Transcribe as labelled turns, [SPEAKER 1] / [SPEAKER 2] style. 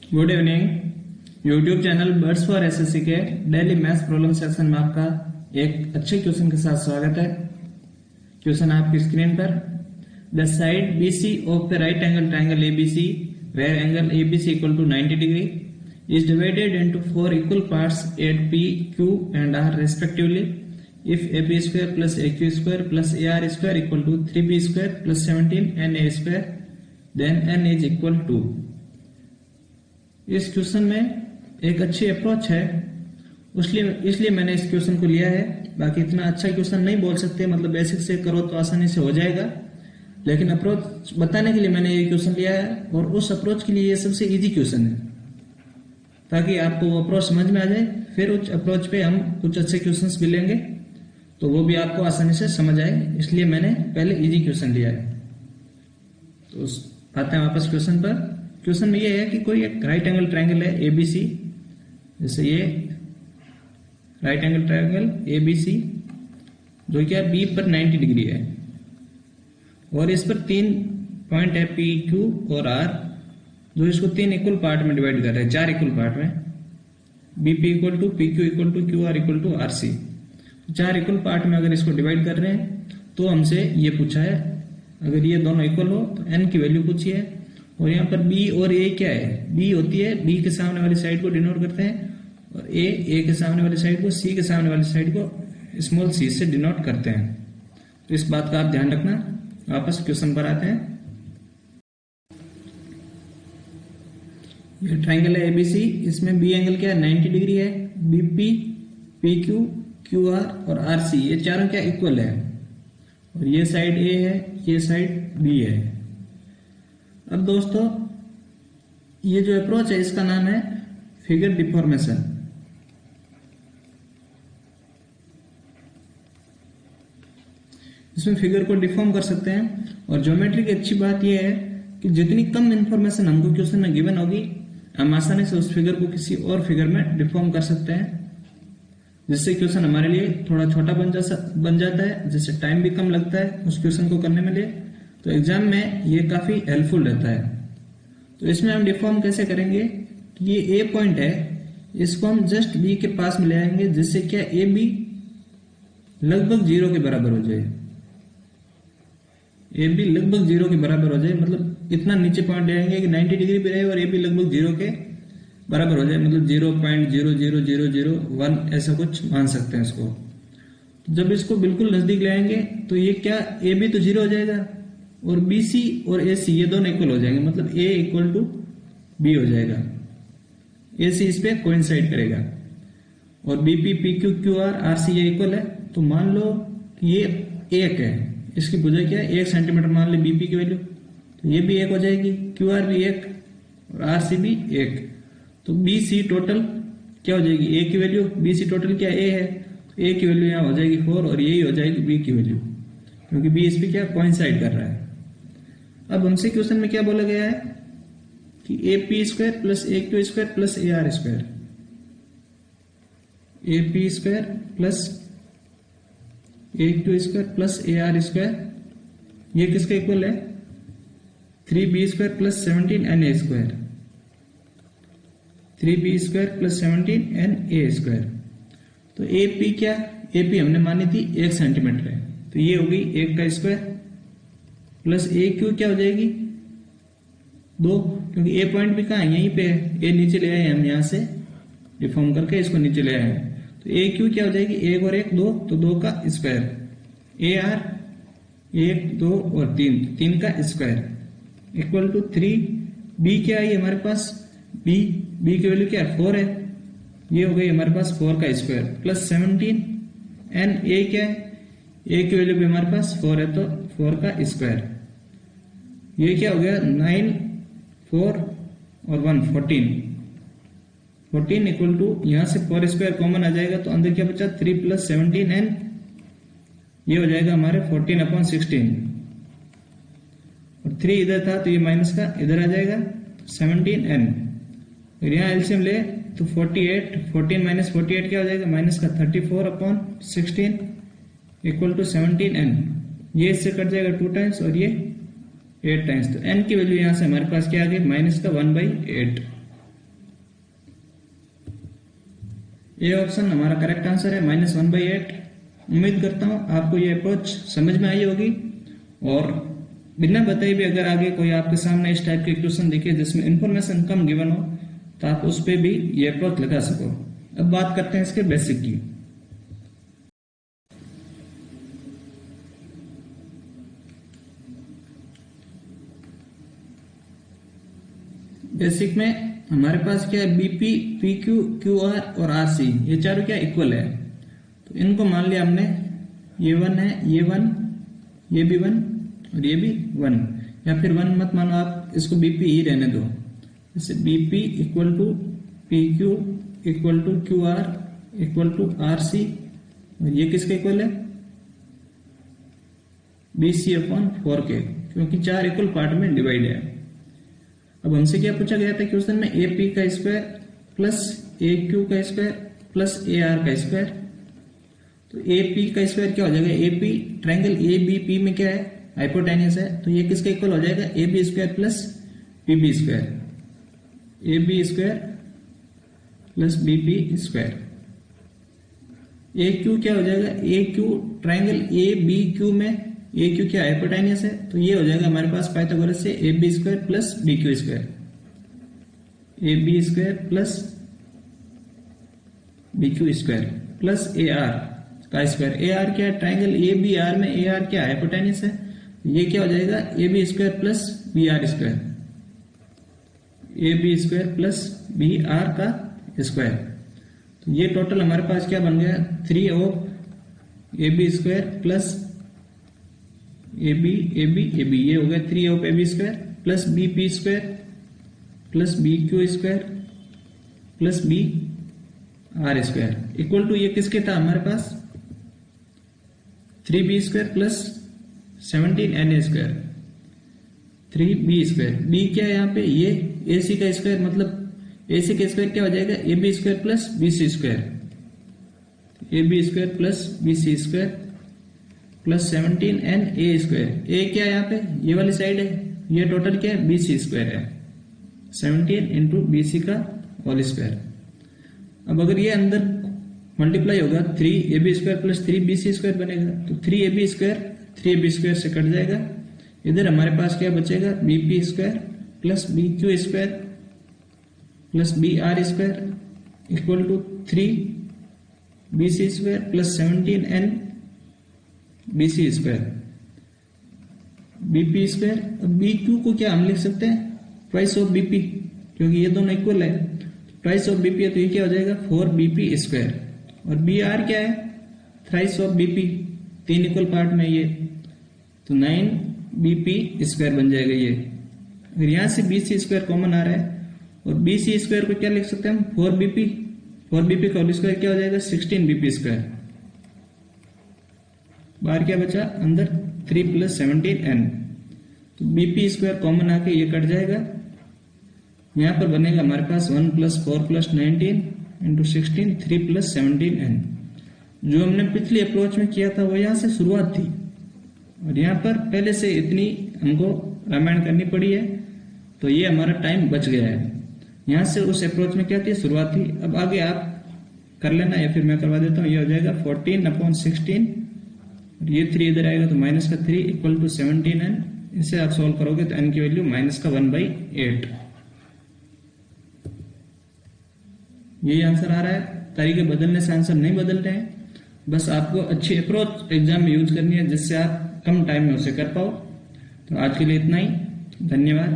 [SPEAKER 1] Good evening. YouTube channel birds for SSC के daily maths problem section में आपका एक अच्छे क्वेश्चन के साथ स्वागत है। क्वेश्चन आपकी स्क्रीन पर। The side BC of the right angle triangle ABC where angle ABC equal to 90 degree is divided into 4 equal parts at P, Q and R respectively. If AB square plus AQ square plus AR square equal to 3B square plus 17NA square, then N is equal to। इस question में एक अच्छी approach है, इसलिए मैंने इस question को लिया है। बाकी इतना अच्छा क्वेश्चन नहीं बोल सकते, मतलब बेसिक से करो तो आसानी से हो जाएगा, लेकिन अप्रोच बताने के लिए मैंने ये क्वेश्चन लिया है। और उस अप्रोच के लिए ये सबसे इजी क्वेश्चन है, ताकि आपको वो अप्रोच समझ में आ जाए। फिर उस अप्रोच पे हम कुछ अच्छे क्वेश्चंस भी लेंगे तो वो भी आपको आसानी से समझ आए, इसलिए मैंने पहले इजी क्वेश्चन लिया है। तो आते हैं वापस क्वेश्चन पर। क्वेश्चन में ये है कि कोई एक राइट एंगल ट्रायंगल है ABC, जैसे ये राइट एंगल ट्रायंगल ABC जो क्या B पर 90 डिग्री है, और इस पर 3 पॉइंट है P, Q और R, जो इसको 3 इक्वल पार्ट में डिवाइड कर रहे हैं, 4 इक्वल पार्ट में। BP equal to PQ equal to QR equal to RC, 4 equal part में अगर इसको डिवाइड कर रहे हैं तो हमसे ये पूछा है अगर ये दोनों इक्वल हो तो N की वैल्यू पूछी है। और यहाँ पर B और A क्या है, B होती है B के सामने वाली साइड को डिनोट करते हैं, और A के सामने वाली साइड को, C के सामने वाली साइड को स्मॉल c से डिनोट करते हैं। तो इस बात का आप ध्यान रखना। वापस क्वेश्चन पर आते हैं। ये ट्राइंगल है ABC, इसमें B एंगल क्या है 90 डिग्री है। BP, PQ, QR और RC ये चारों क्या इक्वल है, और ये साइड A है, ये साइड B है। अब दोस्तों ये जो अप्रोच है इसका नाम है फिगर डिफॉर्मेशन। इसमें फिगर को डिफॉर्म कर सकते हैं, और ज्योमेट्री की अच्छी बात यह है कि जितनी कम इंफॉर्मेशन हमको क्वेश्चन में गिवन होगी, हम आसानी से उस फिगर को किसी और फिगर में डिफॉर्म कर सकते हैं, जिससे क्वेश्चन हमारे लिए थोड़ा छोटा बन जाता है, जिससे टाइम भी कम लगता है उस क्वेश्चन को करने में लिए। तो एग्जाम में ये काफी हेल्पफुल रहता है। तो इसमें हम डिफॉर्म कैसे करेंगे कि ये A पॉइंट है, इसको हम जस्ट B के पास में ले आएंगे, जिससे क्या AB लगभग 0 के बराबर हो जाए। AB लगभग 0 के बराबर हो जाए, मतलब इतना नीचे पॉइंट ले आएंगे कि 90 डिग्री पे रहे और AB लगभग 0 के बराबर हो जाए, मतलब 0.00001 ऐसा कुछ मान सकते हैं इसको। जब इसको बिल्कुल नजदीक ले आएंगे तो ये क्या AB तो 0 हो जाएगा, और BC और AC ये दोनों इक्वल हो जाएंगे, मतलब A इक्वल टू B हो जाएगा। AC इस पे कोइंसाइड करेगा, और BP, PQ, QR, RC ये इक्वल है। तो मान लो कि ये 1 है, इसकी भुजा क्या है 1 सेंटीमीटर मान ले BP की वैल्यू, तो ये भी 1 हो जाएगी, QR भी 1 और RC भी 1। तो BC टोटल क्या हो जाएगी, A की वैल्यू, BC टोटल क्या A है, तो A की वैल्यू यहाँ हो जाएगी 4, और यही हो जाएगी B की वैल्यू, क्योंकि B इस पे क्या कोइंसाइड कर रहा है। अब हमसे क्वेश्चन में क्या बोला गया है कि AP square plus AQ square plus AR square, AP square plus AQ square plus AR square ये किसका इक्वल है 3B square plus 17NA square, 3B square plus 17NA square. तो AP क्या, AP हमने मानी थी 1 सेंटीमीटर है, तो ये होगी 1 का स्क्वायर, प्लस AQ क्या हो जाएगी 2, क्योंकि A पॉइंट भी कहाँ है यहीं पे है, A नीचे ले आए हम यहाँ से डिफॉर्म करके इसको नीचे ले आए हैं। तो AQ क्या हो जाएगी 1 और 1 2, तो 2 का स्क्वायर। AR 1 2 और 3 का स्क्वायर इक्वल टू 3B क्या है हमारे पास B की वैल्यू क्या है 4 है, ये हो गई हमारे पास 4 का स्क्वायर, प्लस 17NA क्या है, A की वैल्यू भी हमारे पास 4 है, तो 4 का स्क्वायर। ये क्या हो गया 9 4 और 1 14 इक्वल टू, यहां से 4 स्क्वायर कॉमन आ जाएगा, तो अंदर क्या बचा 3 प्लस 17N, ये हो जाएगा हमारे 14/16, और 3 इधर था तो ये माइनस का इधर आ जाएगा 17N। और यहाँ एलसीएम ले तो 48, 14 माइनस 48 क्या हो जाएगा माइनस का 34/16 इक्वल टू 17N। ये इससे कट जाएगा 2 टाइम्स और ये 8 टाइम्स, तो n की वैल्यू यहां से हमारे पास क्या आ गई -1/8। ए ऑप्शन हमारा करेक्ट आंसर है -1/8। उम्मीद करता हूँ आपको ये अप्रोच समझ में आई होगी और बिना बताए भी अगर आगे कोई आपके सामने इस टाइप के क्वेश्चन दिखे जिसमें इंफॉर्मेशन कम गिवन हो तो आप उस पर भी ये अप्रोच लगा सको। अब बात करते हैं इसके बेसिक की। बेसिक में हमारे पास क्या है, बीपी, पीक्यू, क्यूआर और आरसी, ये चारों क्या इक्वल है। तो इनको मान लिया हमने, ये 1 है, ये 1, ये भी 1 और ये भी 1, या फिर 1 मत मानो आप, इसको बीपी ही रहने दो। जैसे BP equal to PQ equal to QR equal to RC, और ये किसके इक्वल है, BC/4K, क्योंकि 4 इक्वल पार्ट में डिवाइड है। अब हमसे क्या पूछा गया था क्वेश्चन में, AP का स्क्वायर प्लस AQ का स्क्वायर प्लस AR का स्क्वायर। तो AP का स्क्वायर क्या हो जाएगा, AP ट्रायंगल ABP में क्या है, हाइपोटेन्यूस है, तो ये किसके इक्वल हो जाएगा, AB square plus BB square, AB square plus BB square. AQ क्या हो जाएगा, AQ ट्रायंगल ABQ में AQ क्या हाइपोटेन्यूस है, तो ये हो जाएगा हमारे पास पाइथागोरस से AB square plus BQ square, AB square plus BQ square plus AR का स्क्वायर। AR क्या है, ट्रायंगल ABR में AR क्या हाइपोटेन्यूस है, ये क्या हो जाएगा, AB square plus BR square, AB square plus BR का स्क्वायर। तो ये टोटल हमारे पास क्या बन गया, 3 of AB square plus AB AB AB, ये हो गया 3 of AB square plus BP square plus BQ square plus BR square equal to, ये किसके था हमारे पास, 3B square plus 17NA square, 3B square. B क्या है यहाँ पे, ये AC का स्क्वायर, मतलब AC का स्क्वायर क्या हो जाएगा, AB square plus BC square, AB square plus BC square plus 17NA square. A क्या है यहाँ पे, ये वाली साइड है, ये टोटल क्या है, BC स्क्वायर है, 17 इंटू BC का होल स्क्वायर। अब अगर ये अंदर मल्टीप्लाई होगा, 3AB square plus 3BC square बनेगा, तो 3AB स्क्वायर से कट जाएगा। इधर हमारे पास क्या बचेगा, BP square plus BQ square plus BR square equal to 3BC square plus 17N BC square, BP square. अब BQ को क्या हम लिख सकते हैं, ट्वाइस ऑफ BP, क्योंकि ये दोनों इक्वल है, ट्वाइस ऑफ BP है, तो ये क्या हो जाएगा 4BP स्क्वायर। और BR क्या है, thrice of BP, 3 equal part में ये, तो 9BP स्क्वायर बन जाएगा ये। अगर यहां से BC स्क्वायर कॉमन आ रहा है, और BC स्क्वायर को क्या लिख सकते हैं हम, 4BP का होल स्क्वायर क्या हो जाएगा, 16BP स्क्वायर। बाहर क्या बचा, अंदर 3 प्लस 17N, तो BP स्क्वायर कॉमन आके ये कट जाएगा। यहां पर बनेगा हमारे पास 1 plus 4 plus 19 into 16, 3 plus 17N। जो हमने पिछली अप्रोच में किया था वो यहां से शुरुआत थी, और यहां पर पहले से इतनी हमको रामायण करनी पड़ी है, तो ये हमारा टाइम बच गया है। यहां से उस अप्रोच में क्या थी, शुरुआत थी। अब आगे आप कर लेना, या फिर मैं करवा देता हूँ। ये हो जाएगा 14/16, ये 3 इधर आएगा तो माइनस का 3 इक्वल टू 17N। इसे आप सॉल्व करोगे तो N की वैल्यू माइनस का 1/8, यही आंसर आ रहा है। तरीके बदलने से आंसर नहीं बदलते हैं, बस आपको अच्छी अप्रोच एग्जाम में यूज करनी है जिससे आप कम टाइम में उसे कर पाओ। तो आज के लिए इतना ही, धन्यवाद।